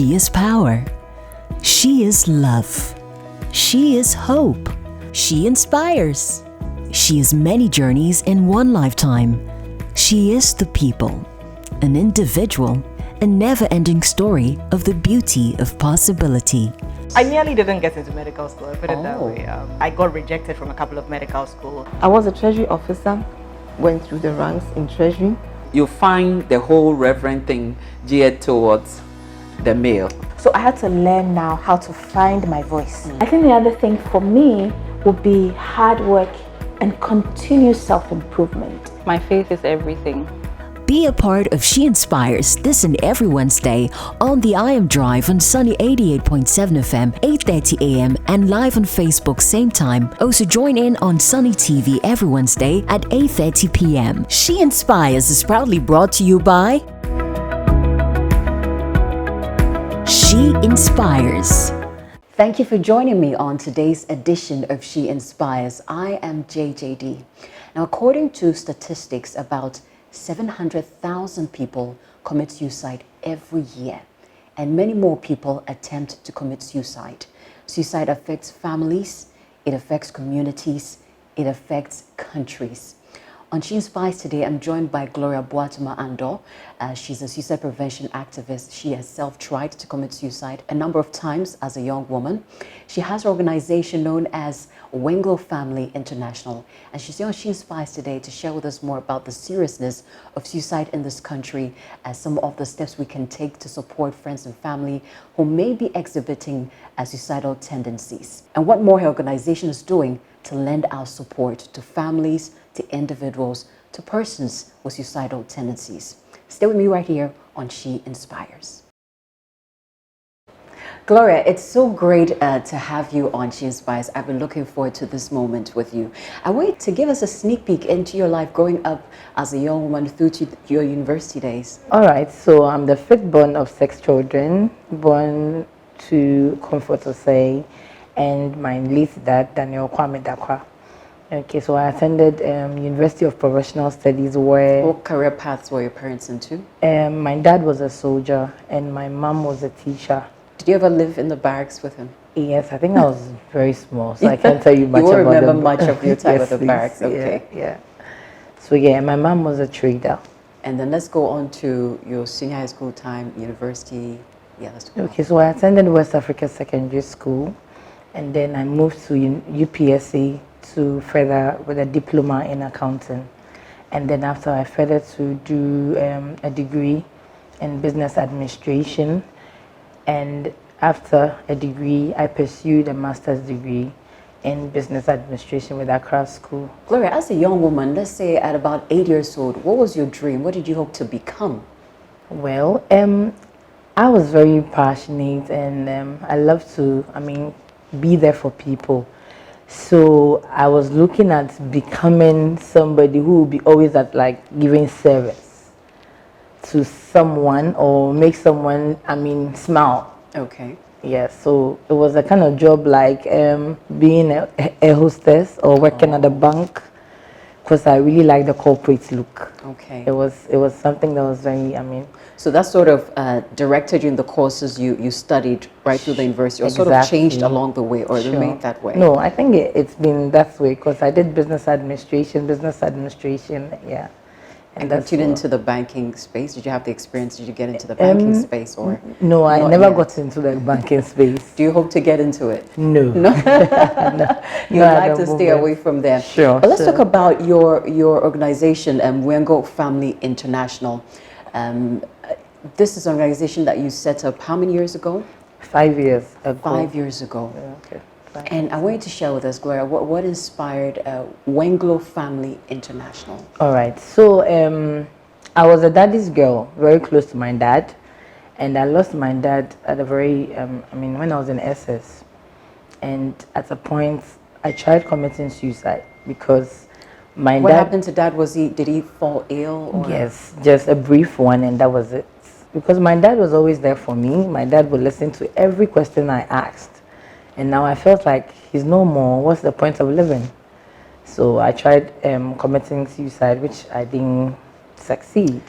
She is power. She is love. She is hope. She inspires. She is many journeys in one lifetime. She is the people, an individual, a never-ending story of the beauty of possibility. I nearly didn't get into medical school, I put it that way. I got rejected from a couple of medical schools. I was a treasury officer, went through the ranks in treasury. You find the whole reverend thing geared towards the male. So I had to learn now how to find my voice. I think the other thing for me would be hard work and continuous self-improvement. My faith is everything. Be a part of She Inspires this and every Wednesday on the I Am Drive on Sunny 88.7 FM, 8:30 a.m. and live on Facebook same time. Also join in on Sunny TV every Wednesday at 8:30 p.m. She Inspires is proudly brought to you by She Inspires. Thank you for joining me on today's edition of She Inspires. I am JJD. Now, according to statistics, about 700,000 people commit suicide every year, and many more people attempt to commit suicide. Suicide affects families, it affects communities, it affects countries. On She Inspires today, I'm joined by Gloria Boatemaa Andoh. She's a suicide prevention activist. She herself tried to commit suicide a number of times as a young woman. She has an organization known as Wenglo Family International. And she's here on She Inspires today to share with us more about the seriousness of suicide in this country, as some of the steps we can take to support friends and family who may be exhibiting suicidal tendencies, and what more her organization is doing to lend our support to families, to individuals, to persons with suicidal tendencies. Stay with me right here on She Inspires. Gloria, it's so great to have you on She Inspires. I've been looking forward to this moment with you. I want you to give us a sneak peek into your life growing up as a young woman through to your university days. All right, so I'm the fifth born of 6 children, born to Comfort to say, and my late dad, Danquah. Okay, so I attended University of Professional Studies where... What career paths were your parents into? My dad was a soldier and my mom was a teacher. Did you ever live in the barracks with him? Yes, I think I was very small, so I can't tell you much about You won't remember much of your time yes, at the barracks, okay. Yeah. So yeah, my mom was a trader. And then let's go on to your senior high school time, university. Yeah, let's go. Okay, so I attended West Africa Secondary School and then I moved to UPSA to further with a diploma in accounting, and then after I further to do a degree in business administration, and after a degree I pursued a master's degree in business administration with Accra School. Gloria, as a young woman, let's say at about 8 years old, what was your dream? What did you hope to become? Well, I was very passionate and I love to, be there for people. So I was looking at becoming somebody who would be always at giving service to someone or make someone, smile. Okay. Yeah, so it was a kind of job like being a hostess or working at a bank, because I really like the corporate look. Okay. It was something that was very, So that sort of directed you in the courses you studied right through the university, or Exactly. sort of changed along the way, or it Sure. remained that way? No, I think it's been that way because I did business administration, yeah. And got you into the banking space? Did you have the experience? Did you get into the banking space, or? No, I not never yet? got into the banking space. Do you hope to get into it? No. No. You'd Not like at to the stay moment. away from there. Sure, But let's sure. talk about your organization, Wenglo Family International. This is an organization that you set up how many years ago? 5 years ago. 5 years ago. Yeah, okay. And I want you to share with us, Gloria, what inspired Wenglo Family International? All right. So I was a daddy's girl, very close to my dad. And I lost my dad at a very, when I was in SS. And at a point, I tried committing suicide because my dad... What happened to dad? Did he fall ill? Or? Yes, just a brief one, and that was it. Because my dad was always there for me. My dad would listen to every question I asked. And now I felt like he's no more. What's the point of living? So I tried committing suicide, which I didn't succeed.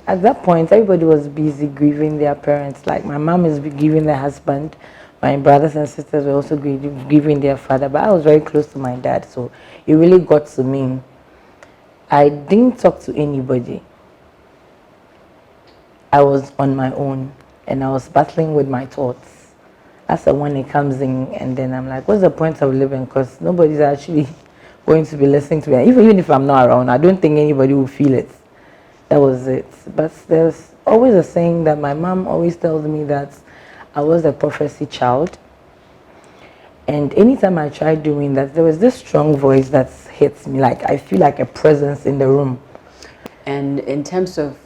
at that point, everybody was busy grieving their parents. Like my mom is grieving their husband. My brothers and sisters were also grieving their father. But I was very close to my dad, so it really got to me. I didn't talk to anybody. I was on my own, and I was battling with my thoughts. That's when it comes in, and then I'm like, what's the point of living? Because nobody's actually going to be listening to me. Even if I'm not around, I don't think anybody will feel it. That was it. But there's always a saying that my mom always tells me that I was a prophecy child. And anytime I tried doing that, there was this strong voice that hits me. Like I feel like a presence in the room. And in terms of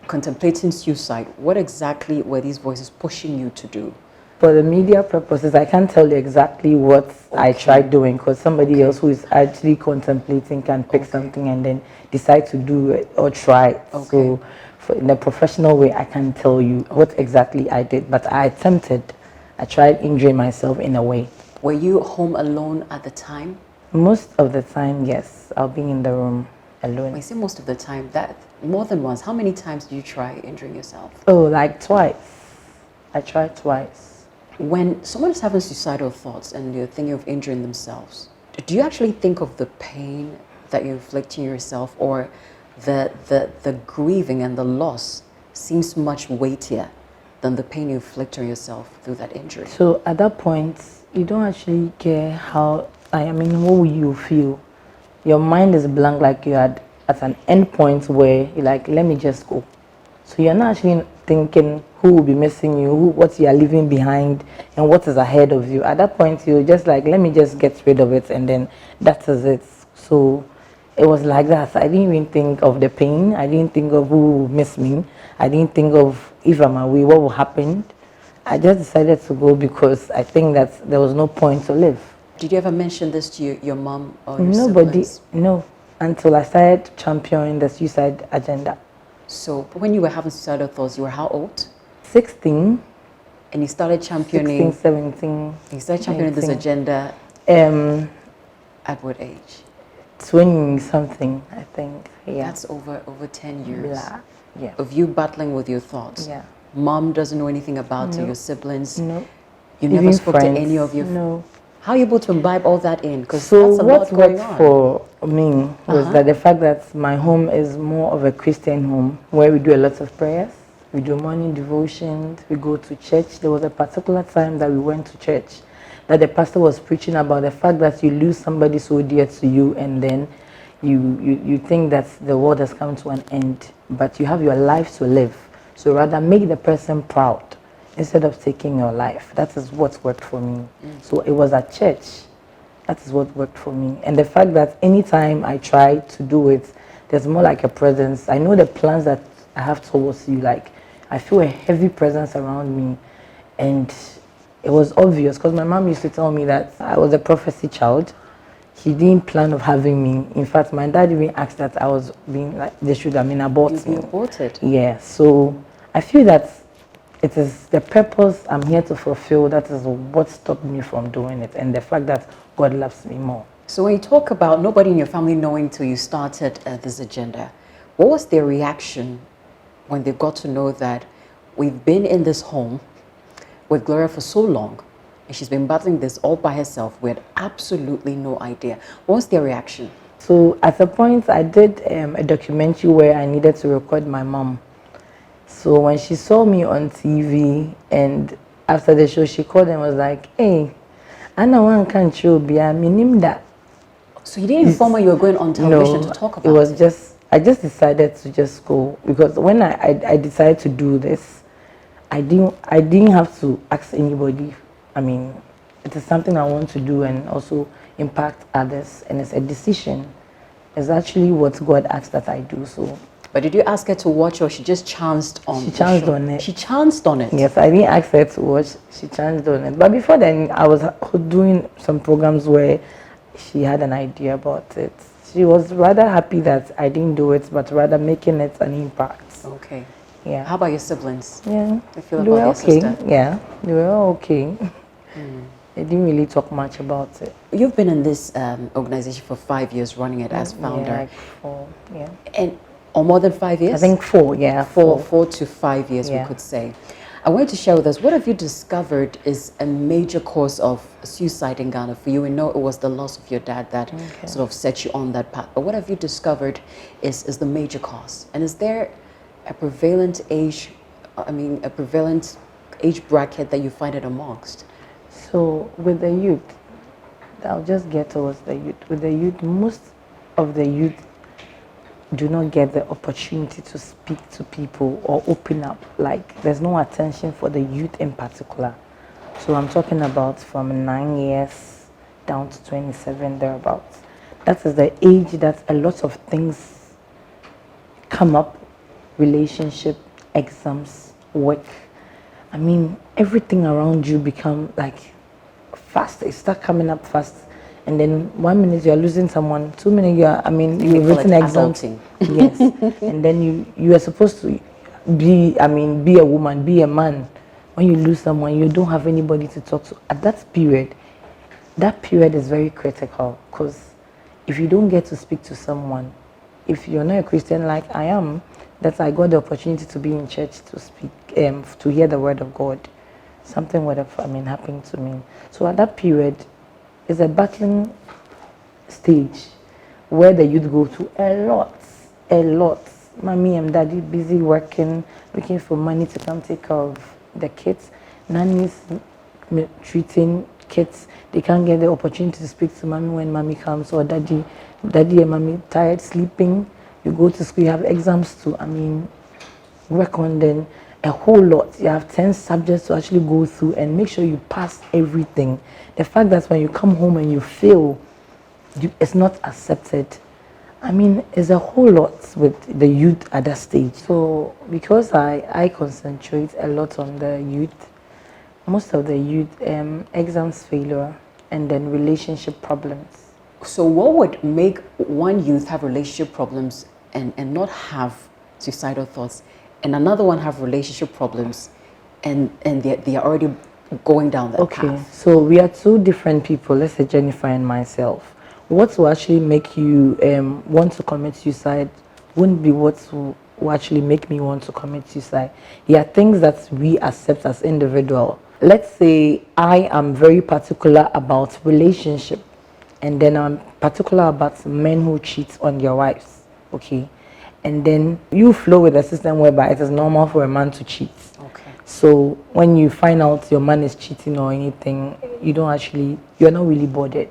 contemplating suicide, what exactly were these voices pushing you to do? For the media purposes, I can't tell you exactly what I tried doing, because somebody else who is actually contemplating can pick something and then decide to do it or try it. So in a professional way, I can't tell you what exactly I did, but I attempted. I tried injuring myself in a way. Were you home alone at the time? Most of the time, yes. I'll be in the room alone. When you say most of the time, that more than once. How many times do you try injuring yourself? Oh, like twice. I tried twice. When someone is having suicidal thoughts and they're thinking of injuring themselves, do you actually think of the pain that you're inflicting yourself, or the grieving and the loss seems much weightier than the pain you inflict on yourself through that injury? So at that point, you don't actually care how, what will you feel? Your mind is blank, like you're at an end point where you're like, let me just go. So you're not actually thinking who will be missing you, what you are leaving behind, and what is ahead of you. At that point, you're just like, let me just get rid of it, and then that is it. So it was like that. I didn't even think of the pain. I didn't think of who will miss me. I didn't think of if I'm away, what will happen. I just decided to go because I think that there was no point to live. Did you ever mention this to your mom or your Nobody, siblings? no, until I started championing the suicide agenda. So when you were having suicidal thoughts, you were how old? 16. And you started championing. 16, 17. You started championing this 19. agenda at what age? 20 something, I think. Yeah. That's over 10 years. Yeah. Of you battling with your thoughts. Yeah. Mom doesn't know anything about it, your siblings. No. You never Even spoke friends. to any of your. No. How are you able to imbibe all that in? Because So that's a what lot going worked on. for me was that the fact that my home is more of a Christian home where we do a lot of prayers. We do morning devotions. We go to church. There was a particular time that we went to church that the pastor was preaching about the fact that you lose somebody so dear to you, and then you think that the world has come to an end, but you have your life to live. So rather make the person proud instead of taking your life. That is what worked for me. So it was at church. That is what worked for me. And the fact that anytime I try to do it, there's more like a presence. I know the plans that I have towards you. Like, I feel a heavy presence around me. And it was obvious because my mom used to tell me that I was a prophecy child. He didn't plan of having me. In fact, my dad even asked that I was being, like, they should have been aborted. You've been aborted? Yeah. So I feel that it is the purpose I'm here to fulfill. That is what stopped me from doing it, and the fact that God loves me more. So when you talk about nobody in your family knowing till you started this agenda, what was their reaction when they got to know that we've been in this home with Gloria for so long, and she's been battling this all by herself? We had absolutely no idea. What was their reaction? So at a point, I did a documentary where I needed to record my mom. So when she saw me on TV, and after the show, she called and was like, "Hey, I know one can't show be a minim that." So you didn't inform her you were going on television to talk about it? It was just, I just decided to just go, because when I decided to do this, I didn't have to ask anybody. I mean, it is something I want to do and also impact others, and it's a decision. It's actually what God asked that I do. So. But did you ask her to watch, or she just chanced on She chanced on it. She chanced on it? Yes, I didn't ask her to watch. She chanced on it. But before then, I was doing some programs where she had an idea about it. She was rather happy that I didn't do it, but rather making it an impact. Okay. Yeah. How about your siblings? Yeah. They feel They about were your okay. sister? Yeah, they were all okay. They didn't really talk much about it. You've been in this organization for 5 years, running it as founder. Yeah, like 4, yeah. And Or more than 5 years? I think 4, yeah. 4 to 5 years, Yeah. we could say. I wanted to share with us, what have you discovered is a major cause of suicide in Ghana for you? We know it was the loss of your dad that sort of set you on that path. But what have you discovered is the major cause? And is there a prevalent age, a prevalent age bracket that you find it amongst? So with the youth, I'll just get towards the youth. With the youth, most of the youth do not get the opportunity to speak to people or open up. Like, there's no attention for the youth in particular. So I'm talking about from 9 years down to 27, thereabouts. That is the age that a lot of things come up: relationship, exams, work. I mean, everything around you become like fast. It start coming up fast. And then 1 minute you're losing someone, 2 minutes you've written exams. Yes. And then you are supposed to be a woman, be a man. When you lose someone, you don't have anybody to talk to. At that period is very critical, because if you don't get to speak to someone, if you're not a Christian like I am, that I got the opportunity to be in church to speak, to hear the word of God, something would have happened to me. So at that period, it's a battling stage where the youth go through a lot. Mommy and daddy busy working, looking for money to come take care of the kids. Nannies treating kids. They can't get the opportunity to speak to mommy when mommy comes, or daddy and mommy tired, sleeping. You go to school, you have exams to, work on, then a whole lot. You have 10 subjects to actually go through and make sure you pass everything. The fact that when you come home and you fail, it's not accepted. It's a whole lot with the youth at that stage. So because I concentrate a lot on the youth, most of the youth, exams failure and then relationship problems. So what would make one youth have relationship problems and not have suicidal thoughts, and another one have relationship problems and they are already going down that path? Okay, so we are two different people. Let's say Jennifer and myself. What will actually make you want to commit suicide wouldn't be what will actually make me want to commit suicide. There are things that we accept as individual. Let's say I am very particular about relationship, and then I'm particular about men who cheat on their wives. Okay, and then you flow with a system whereby it is normal for a man to cheat. Okay. So when you find out your man is cheating or anything, you're not really bothered.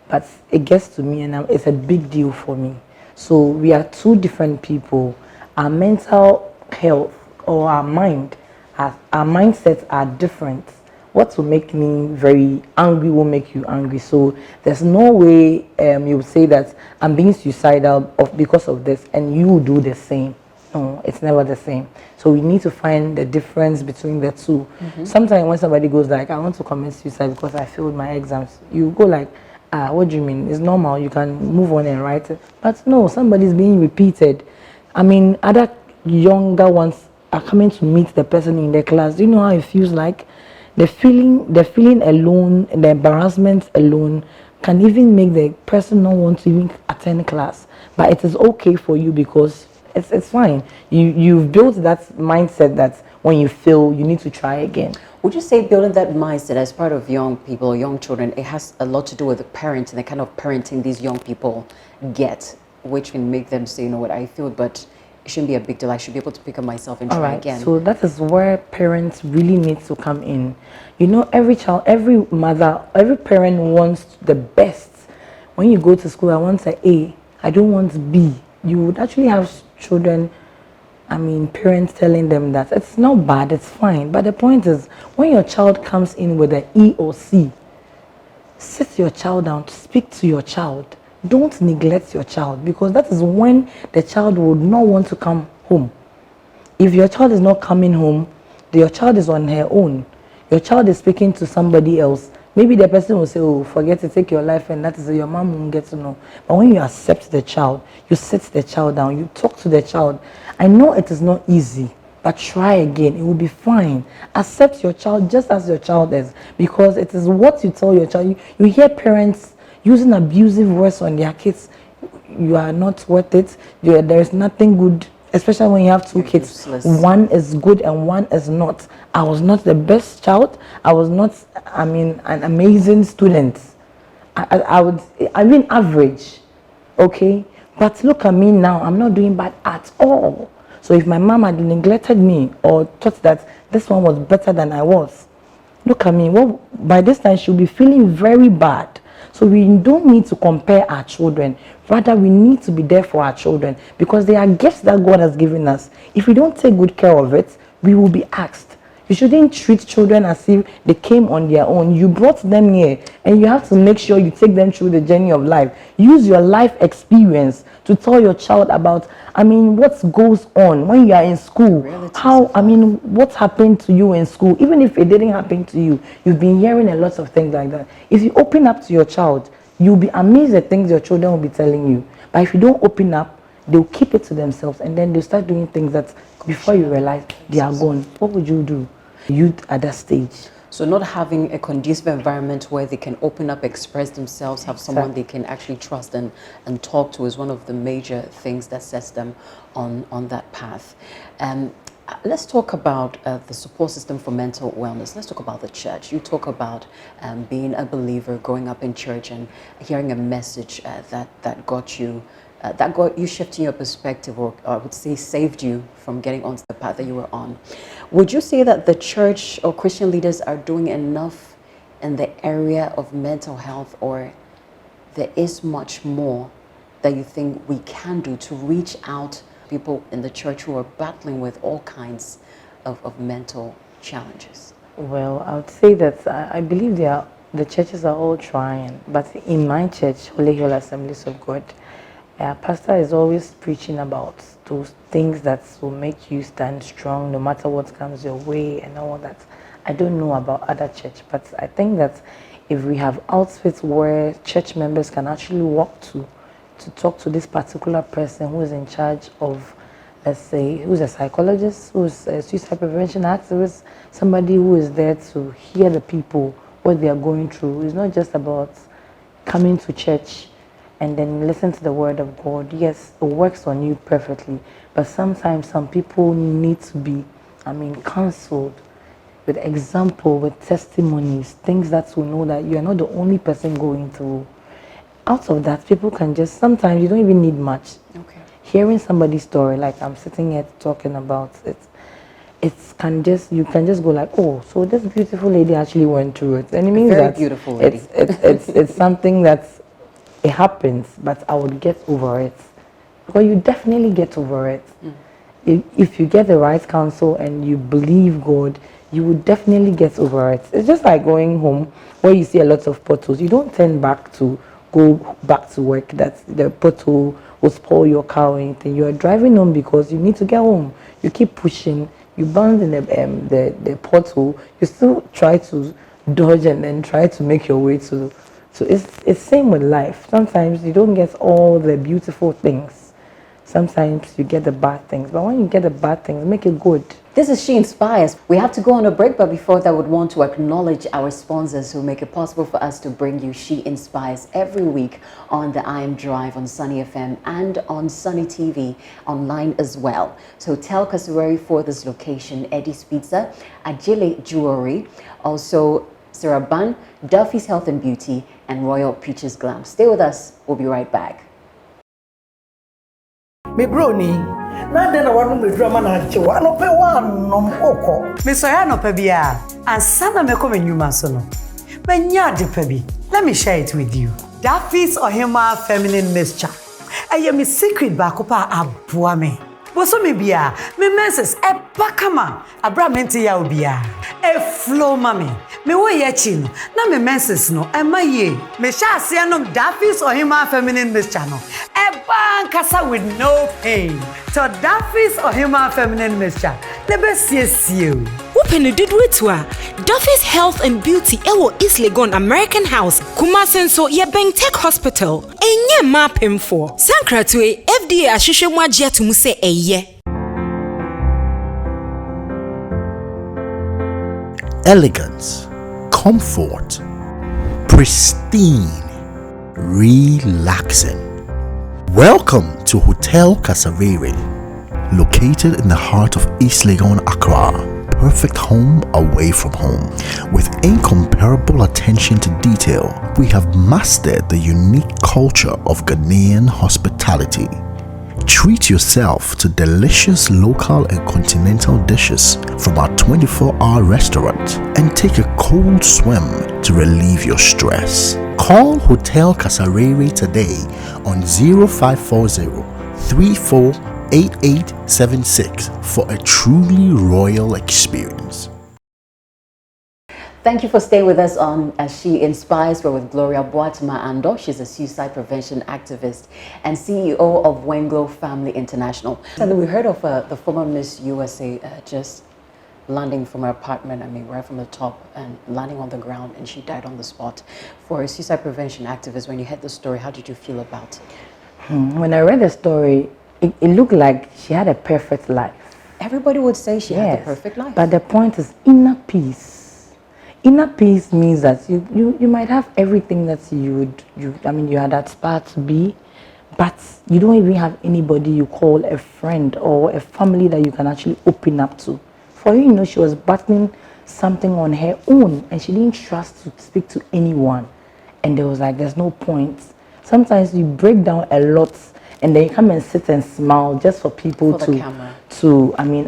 But it gets to me, and it's a big deal for me. So we are two different people. Our mental health or our mindsets are different. What will make me very angry will make you angry. So there's no way you would say that I'm being suicidal because of this and you do the same. No, it's never the same. So we need to find the difference between the two. Sometimes when somebody goes like, I want to commit suicide because I failed my exams, you go like, what do you mean? It's normal, you can move on and write it. But no, somebody's being repeated. Other younger ones are coming to meet the person in their class. Do you know how it feels like? The feeling alone, the embarrassment alone can even make the person not want to even attend class. But it is okay for you because it's fine. You've built that mindset that when you fail, you need to try again. Would you say building that mindset as part of young people, young children, it has a lot to do with the parents and the kind of parenting these young people get, which can make them say, you know what, I feel, but it shouldn't be a big deal. I should be able to pick up myself and try again. So that is where parents really need to come in. Every child, every mother, every parent wants the best. When you go to school, I want A. I don't want B. You would actually have children, parents telling them that it's not bad, it's fine. But the point is, when your child comes in with an E or C, sit your child down, speak to your child. Don't neglect your child, because that is when the child would not want to come home. If your child is not coming home, your child is on her own. Your child is speaking to somebody else. Maybe the person will say, oh, forget to take your life, and that is your mom won't get to know. But when you accept the child, you sit the child down, you talk to the child. I know it is not easy, but try again. It will be fine. Accept your child just as your child is, because it is what you tell your child. You hear parents using abusive words on their kids. you are not worth it. There is nothing good, especially when you have two kids. Useless. One is good and one is not. I was not the best child. I was not, an amazing student. I mean average, okay? But look at me now, I'm not doing bad at all. So if my mom had neglected me or thought that this one was better than I was, look at me, well, by this time she'll be feeling very bad. So we don't need to compare our children. Rather, we need to be there for our children because they are gifts that God has given us. If we don't take good care of it, we will be asked. You shouldn't treat children as if they came on their own. You brought them here and you have to make sure you take them through the journey of life. Use your life experience to tell your child about, what goes on when you are in school. What happened to you in school. Even if it didn't happen to you, you've been hearing a lot of things like that. If you open up to your child, you'll be amazed at things your children will be telling you. But if you don't open up, they'll keep it to themselves and then they'll start doing things that before you realize they are gone. What would you do? Youth at that stage. So not having a conducive environment where they can open up, express themselves, have someone they can actually trust and talk to is one of the major things that sets them on that path. Let's talk about the support system for mental wellness. Let's talk about the church. You talk about being a believer, growing up in church and hearing a message that got you shifting your perspective, or I would say saved you from getting onto the path that you were on. Would you say that the church or Christian leaders are doing enough in the area of mental health, or there is much more that you think we can do to reach out to people in the church who are battling with all kinds of mental challenges? Well, I would say that I believe the churches are all trying, but in my church, Holy Hill Assemblies of God, our pastor is always preaching about those things that will make you stand strong no matter what comes your way and all that. I don't know about other church, but I think that if we have outfits where church members can actually walk to talk to this particular person who is in charge of, let's say, who's a psychologist, who's a suicide prevention activist, somebody who is there to hear the people, what they are going through. It's not just about coming to church and then listen to the word of God. Yes, it works on you perfectly, but sometimes some people need to be, counseled with example, with testimonies, things that will know that you are not the only person going through. Out of that, people can just, sometimes you don't even need much. Okay. Hearing somebody's story, like I'm sitting here talking about it, you can just go like, oh, so this beautiful lady actually went through it. And it means Very that beautiful lady. it's something that's, it happens, but I would get over it. Because you definitely get over it. If you get the right counsel and you believe God, you would definitely get over it. It's just like going home where you see a lot of potholes. You don't turn back to go back to work that the pothole will spoil your car or anything. You are driving home because you need to get home. You keep pushing. You bound in the pothole. You still try to dodge and then try to make your way to. So it's same with life. Sometimes you don't get all the beautiful things. Sometimes you get the bad things. But when you get the bad things, make it good. This is She Inspires. We have to go on a break, but before that, I would want to acknowledge our sponsors who make it possible for us to bring you She Inspires every week on the I Am Drive on Sunny FM and on Sunny TV online as well. So Hotel Kasarari for this location, Eddie's Pizza, Ajile Jewelry, also Saraban, Duffy's Health and Beauty, and Royal Peaches Glam. Stay with us. We'll be right back. Me brony, na den na wanu me drama na che wa no pe wa nom okọ. Me so ya no pe bia, ansana me ko menwuma so no. Manya de pe bi. Let me share it with you. Duffy's Ohima Feminine Mixture. Aye me secret ba ko pa aboa me. Boso me bia, me menses e bakama. Abra menti ya obia. E flow mami. Me wo ye chi no, na me menses no e ma ye. Me sha ase no Duffy's Ohima Feminine Mixture no. E bankasa with no pain. So Duffy's Ohima Feminine Mixture. The best yes. Open a did witwa. Duffy's Health and Beauty ewo East Legon American House. Kumasenso ye Bank Tech Hospital. Enye mapem for. Sankratwe FDA ahwehwe mu agye atum se eye. Elegance, comfort, pristine, relaxing. Welcome to Hotel Kasarere, located in the heart of East Legon, Accra. Perfect home away from home. With incomparable attention to detail, we have mastered the unique culture of Ghanaian hospitality. Treat yourself to delicious local and continental dishes from our 24-hour restaurant and take a cold swim to relieve your stress. Call Hotel Kasarere today on 0540 348876 for a truly royal experience. Thank you for staying with us on She Inspires. We're with Gloria Boatemaa Andoh. She's a suicide prevention activist and CEO of Wenglo Family International. And we heard of the former Miss USA just landing from her apartment, right from the top, and landing on the ground, and she died on the spot. For a suicide prevention activist, when you heard the story, how did you feel about it? When I read the story, it looked like she had a perfect life. Everybody would say she had the perfect life. But the point is inner peace. Inner peace means that you might have everything that you had aspired to be, but you don't even have anybody you call a friend or a family that you can actually open up to. For you, she was battling something on her own and she didn't trust to speak to anyone. And there's no point. Sometimes you break down a lot and then you come and sit and smile just for people to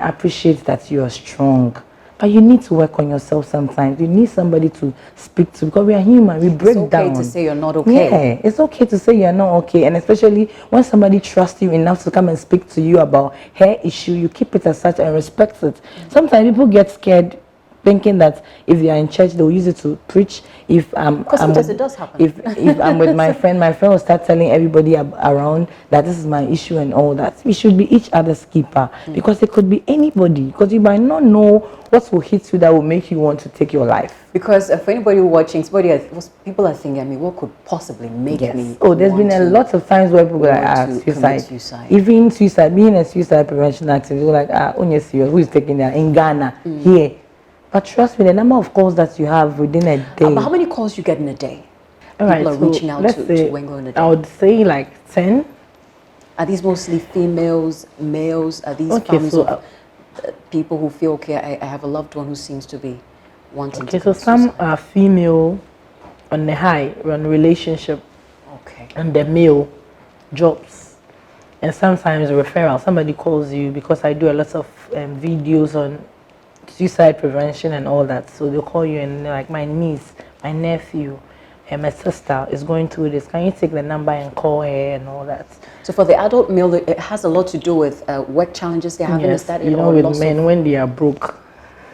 appreciate that you are strong. But you need to work on yourself sometimes. You need somebody to speak to because we are human. We break down. It's okay to say you're not okay. Yeah, it's okay to say you're not okay. And especially when somebody trusts you enough to come and speak to you about her issue, you keep it as such and respect it. Sometimes people get scared thinking that if they are in church, they'll use it to preach. Sometimes it does happen. If I'm with my friend will start telling everybody around that this is my issue and all that. We should be each other's keeper because it could be anybody. Because you might not know what will hit you that will make you want to take your life. Because for anybody watching, people are thinking, what could possibly make me? Oh, there's been a lot of times where people are suicide. Even suicide, being a suicide prevention activist, you're like, who is taking that in Ghana here? But trust me, the number of calls that you have within a day. How many calls you get in a day? People are reaching out to Wenglo in a day. I would say like 10. Are these mostly females, males? Are these families of people who feel, I have a loved one who seems to be wanting to so some are female on the high, on relationship. Okay. And the male jobs. And sometimes referral. Somebody calls you because I do a lot of videos on suicide prevention and all that. So they'll call you and they're like, my niece, my nephew, and my sister is going through this. Can you take the number and call her and all that? So for the adult male, it has a lot to do with work challenges they're having. Yes, is that with men, when they are broke,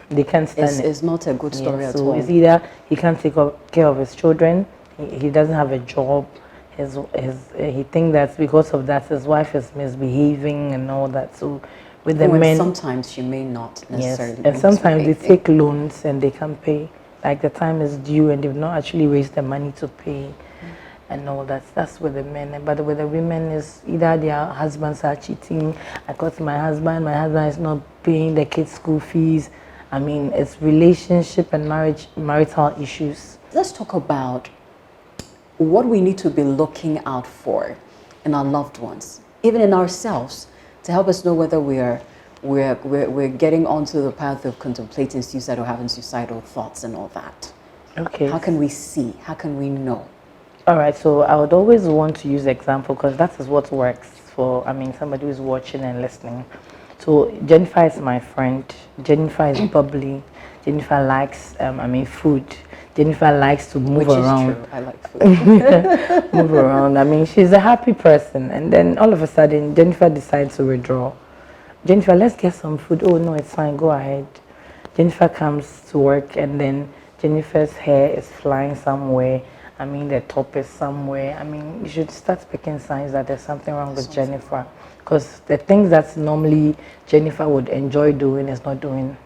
they can't stand it. It's not a good story at so all. It's either he can't take care of his children, he doesn't have a job, he thinks that because of that his wife is misbehaving and all that. So with the men, sometimes she may not necessarily. Yes, and sometimes they take loans and they can't pay. Like the time is due and they've not actually raised the money to pay and all that. That's with the men. But with the women is either their husbands are cheating. I got my husband is not paying the kids' school fees. It's relationship and marital issues. Let's talk about what we need to be looking out for in our loved ones, even in ourselves, to help us know whether we're getting onto the path of contemplating suicide or having suicidal thoughts and all that. Okay. How can we see? How can we know? All right. So I would always want to use example because that is what works for. Somebody who's watching and listening. So Jennifer is my friend. Jennifer is bubbly. Jennifer likes food. Jennifer likes to move around. Which is true. I like food. Move around. She's a happy person. And then all of a sudden, Jennifer decides to withdraw. Jennifer, let's get some food. Oh, no, it's fine. Go ahead. Jennifer comes to work and then Jennifer's hair is flying somewhere. The top is somewhere. You should start picking signs that there's something wrong with Jennifer. Because the things that normally Jennifer would enjoy doing is not doing.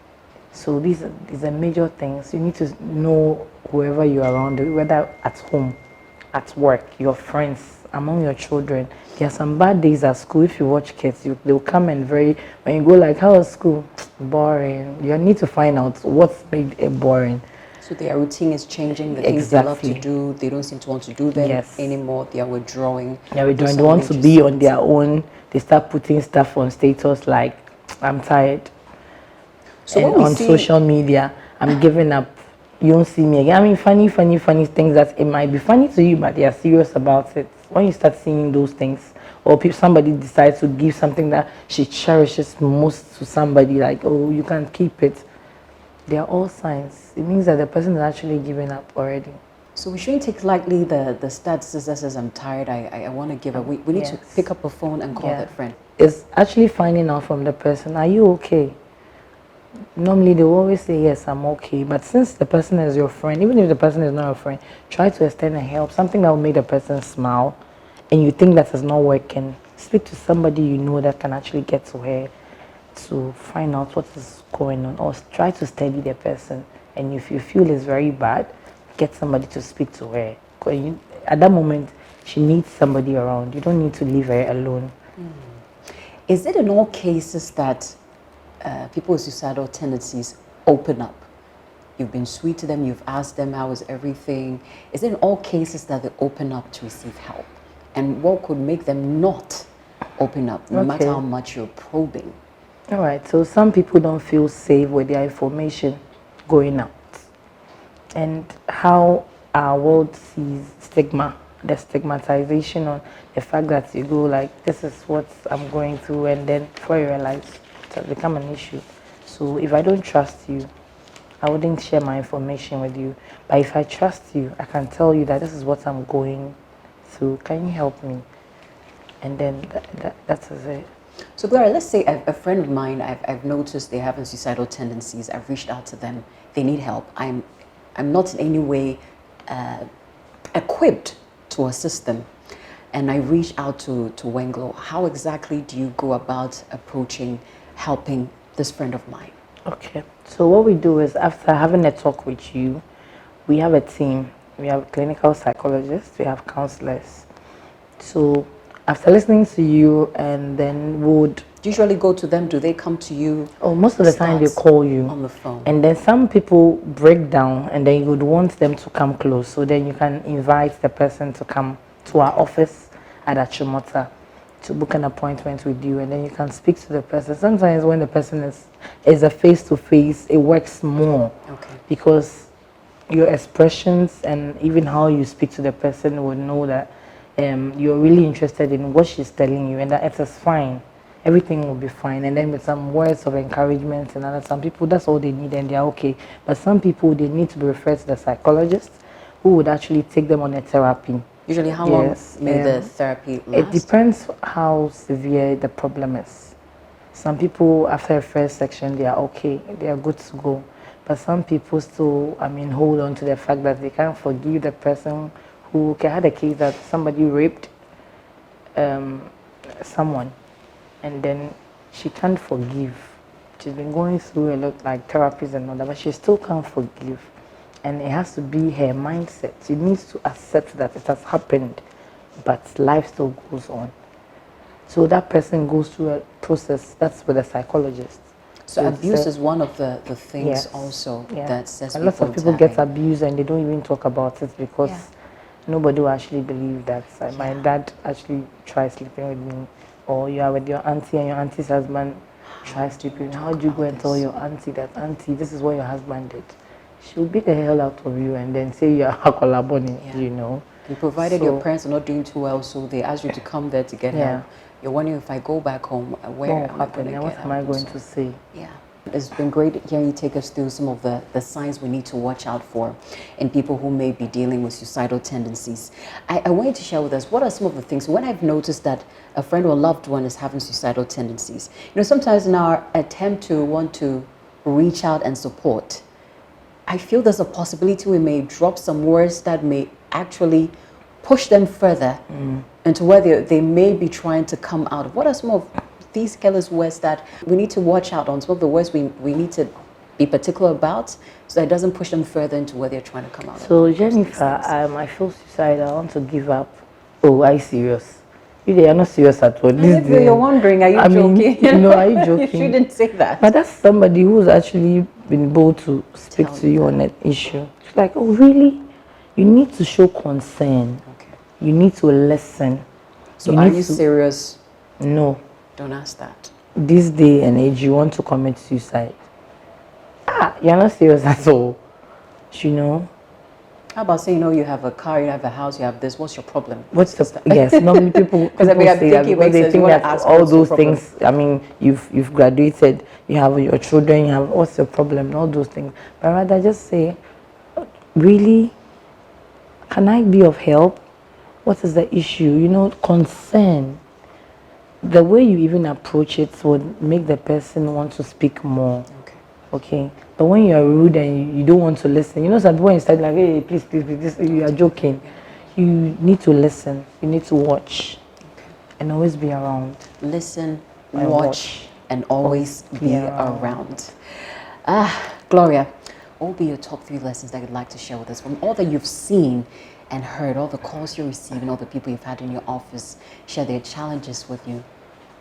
So these are major things. You need to know whoever you're around, whether at home, at work, your friends, among your children. There are some bad days at school. If you watch kids, they'll come and when you go like, how was school? Boring. You need to find out what's made it boring. So their routine is changing, the things they love to do, they don't seem to want to do them anymore, they are withdrawing. They want to be on their own. They start putting stuff on status like, I'm tired. So and on social media, I'm giving up. You don't see me again. I mean, funny things that it might be funny to you, but they are serious about it. When you start seeing those things, or somebody decides to give something that she cherishes most to somebody, like, oh, you can't keep it. They are all signs. It means that the person is actually giving up already. So we shouldn't take lightly the stats that says, I'm tired, I want to give up. We need to pick up a phone and call that friend. It's actually finding out from the person, are you okay? Normally they will always say, yes, I'm okay. But since the person is your friend, even if the person is not your friend, try to extend a help, something that will make the person smile, and you think that is not working, speak to somebody you know that can actually get to her to find out what is going on, or try to steady the person. And if you feel it's very bad, get somebody to speak to her. At that moment, she needs somebody around. You don't need to leave her alone. Is it in all cases that people with suicidal tendencies open up? You've been sweet to them, you've asked them how is everything. Is it in all cases that they open up to receive help? And what could make them not open up, no matter how much you're probing? All right, so some people don't feel safe with their information going out. And how our world sees stigma, the stigmatization on the fact that you go like, this is what I'm going through, and then before you realize, it has become an issue. So if I don't trust you, I wouldn't share my information with you. But if I trust you, I can tell you that this is what I'm going through. Can you help me? And then that is it. So Gloria, let's say a friend of mine, I've noticed they're having suicidal tendencies. I've reached out to them. They need help. I'm not in any way equipped to assist them. And I reach out to Wenglo. How exactly do you go about approaching helping this friend of mine? Okay. So what we do is, after having a talk with you, we have a team. We have clinical psychologists, we have counselors. So after listening to you, and then would usually go to them. Do they come to you? Oh, most of the time they call you on the phone. And then some people break down, and then you would want them to come close. So then you can invite the person to come to our office at Achimota to book an appointment with you, and then you can speak to the person. Sometimes when the person is a face-to-face, it works more. Okay. Because your expressions and even how you speak to the person would know that you're really interested in what she's telling you, and that it is fine. Everything will be fine. And then with some words of encouragement and other, some people, that's all they need and they're okay. But some people, they need to be referred to the psychologist who would actually take them on a therapy. Usually how long may the therapy last? It depends how severe the problem is. Some people, after the first section, they are okay, they are good to go. But some people still, hold on to the fact that they can't forgive the person who had a case that somebody raped someone, and then she can't forgive. She's been going through a lot, like therapies and all that, but she still can't forgive. And it has to be her mindset. She needs to accept that it has happened, but life still goes on. So that person goes through a process. That's with a psychologist. So abuse is one of the things also that says a lot of people get abused and they don't even talk about it because nobody will actually believe that. My dad actually tried sleeping with me, or you are with your auntie and your auntie's husband tries sleeping. How do you go and tell your auntie that, auntie, this is what your husband did? She'll beat the hell out of you and then say you're a kolaboni, you know. And provided your parents are not doing too well, so they ask you to come there to get help. You're wondering, if I go back home, where am I going to get help? What am I going to say? Yeah. It's been great hearing you take us through some of the signs we need to watch out for in people who may be dealing with suicidal tendencies. I want you to share with us, what are some of the things, when I've noticed that a friend or loved one is having suicidal tendencies, sometimes in our attempt to want to reach out and support, I feel there's a possibility we may drop some words that may actually push them further into where they may be trying to come out of. What are some of these careless words that we need to watch out on? Some of the words we need to be particular about so that it doesn't push them further into where they're trying to come out of. So Jennifer, I feel suicidal. I want to give up. Oh, are you serious? You are not serious at all. You're wondering, are you joking? No, are you joking? You shouldn't say that. But that's somebody who's actually been able to speak to you on an issue. She's like, oh, really? You need to show concern. Okay. You need to listen. So are you serious? No. Don't ask that. This day and age, you want to commit suicide. You're not serious at all. You know? How about saying, you have a car, you have a house, you have this, what's your problem? What's the yes? Normally people say that because they think that all those things. I mean, you've graduated, you have your children, you have what's your problem? All those things. But rather just say, really, can I be of help? What is the issue? Concern. The way you even approach it would make the person want to speak more. Okay. But when you are rude and you don't want to listen, some people when you start like, hey, please, you are joking. You need to listen. You need to watch. And always be around. Listen, watch, and always be around. Gloria, what will be your top 3 lessons that you'd like to share with us from all that you've seen and heard, all the calls you're receiving, all the people you've had in your office share their challenges with you?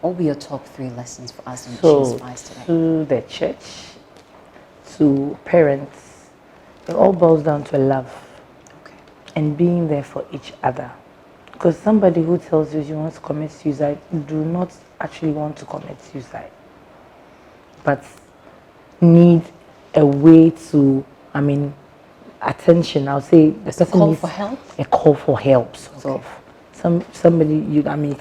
What will be your top 3 lessons for us in SheInspires today? To the church, to parents, it all boils down to love and being there for each other. Because somebody who tells you want to commit suicide do not actually want to commit suicide, but need a way to, attention. I'll say the person call needs for help. A call for help, sort of. Somebody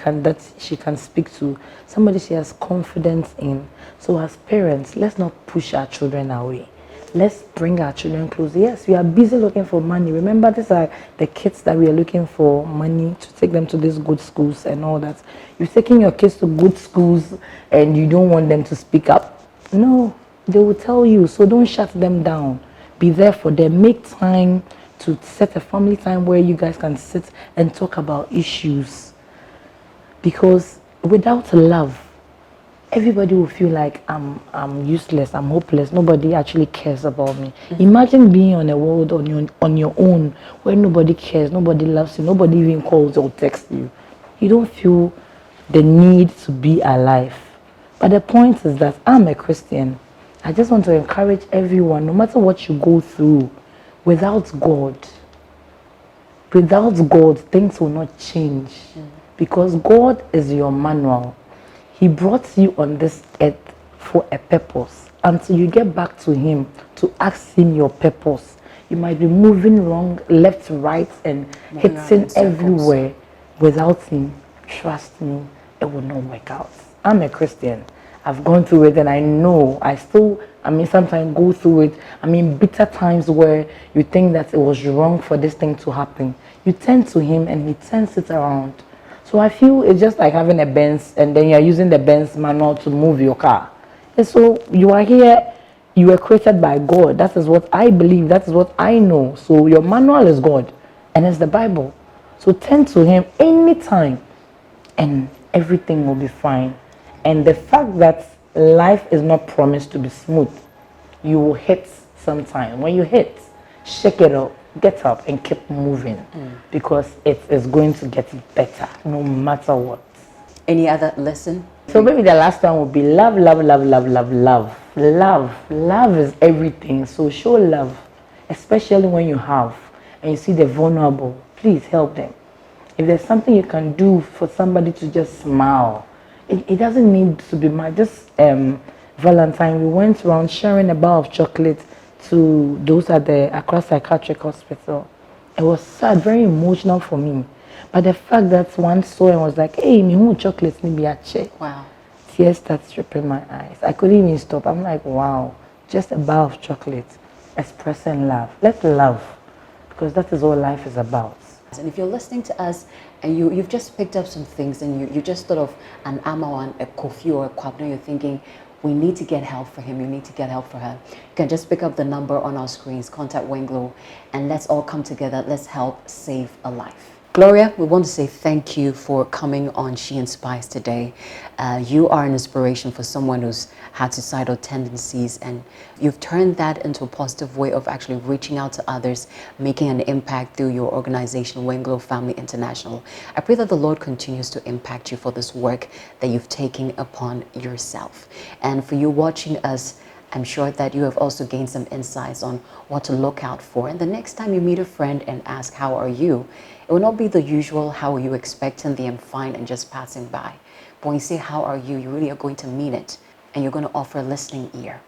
she can speak to, somebody she has confidence in. So as parents, let's not push our children away. Let's bring our children closer. Yes, we are busy looking for money. Remember, these are the kids that we are looking for money to take them to these good schools and all that. You're taking your kids to good schools and you don't want them to speak up. No, they will tell you. So don't shut them down. Be there for them. Make time to set a family time where you guys can sit and talk about issues. Because without love, everybody will feel like I'm useless, I'm hopeless, nobody actually cares about me. Imagine being on a world on your own where nobody cares, nobody loves you, nobody even calls or texts you. You don't feel the need to be alive. But the point is that I'm a Christian. I just want to encourage everyone, no matter what you go through, without God, things will not change. Because God is your manual. He brought you on this earth for a purpose. Until you get back to Him to ask Him your purpose, you might be moving wrong, left, right, and hitting everywhere. Without Him, trust me, it will not work out. I'm a Christian. I've gone through it and I know I still, sometimes go through it. Bitter times where you think that it was wrong for this thing to happen. You turn to Him and He turns it around. So I feel it's just like having a Benz and then you're using the Benz manual to move your car. And so you are here, you were created by God. That is what I believe, that is what I know. So your manual is God and it's the Bible. So turn to Him anytime and everything will be fine. And the fact that life is not promised to be smooth, you will hit sometime. When you hit, shake it up, get up and keep moving because it is going to get better no matter what. Any other lesson? So maybe the last one would be love, love, love, love, love, love. Love is everything. So show love, especially when you have and you see the vulnerable. Please help them. If there's something you can do for somebody to just smile, it doesn't need to be my just Valentine. We went around sharing a bar of chocolate to those at the Accra Psychiatric Hospital. It was sad, very emotional for me. But the fact that one saw and was like, hey, me who chocolate ni biache. Wow. Tears started dripping my eyes. I couldn't even stop. I'm like, wow, just a bar of chocolate expressing love. Let's love, because that is all life is about. And if you're listening to us and you've just picked up some things and you just thought of an Amawan, a Kofi or a Kwabno, you're thinking, we need to get help for him, you need to get help for her. You can just pick up the number on our screens, contact Wenglo, and let's all come together. Let's help save a life. Gloria, we want to say thank you for coming on SheInspires today. You are an inspiration for someone who's had suicidal tendencies, and you've turned that into a positive way of actually reaching out to others, making an impact through your organization, Wenglo Family International. I pray that the Lord continues to impact you for this work that you've taken upon yourself. And for you watching us, I'm sure that you have also gained some insights on what to look out for. And the next time you meet a friend and ask, how are you? It will not be the usual, how are you, expecting the I'm fine and just passing by. But when you say, how are you, you really are going to mean it. And you're going to offer a listening ear.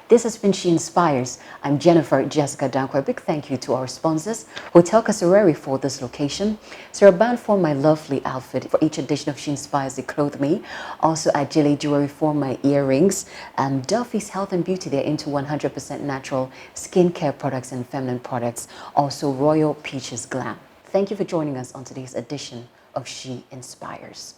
This has been She Inspires. I'm Jennifer Jessica Danquah. A big thank you to our sponsors, Hotel Kasareri for this location, Sarah Band for my lovely outfit for each edition of She Inspires, they clothe me. Also Ajili Jewelry for my earrings, and Duffy's Health and Beauty, they're into 100% natural skincare products and feminine products. Also Royal Peaches Glam. Thank you for joining us on today's edition of She Inspires.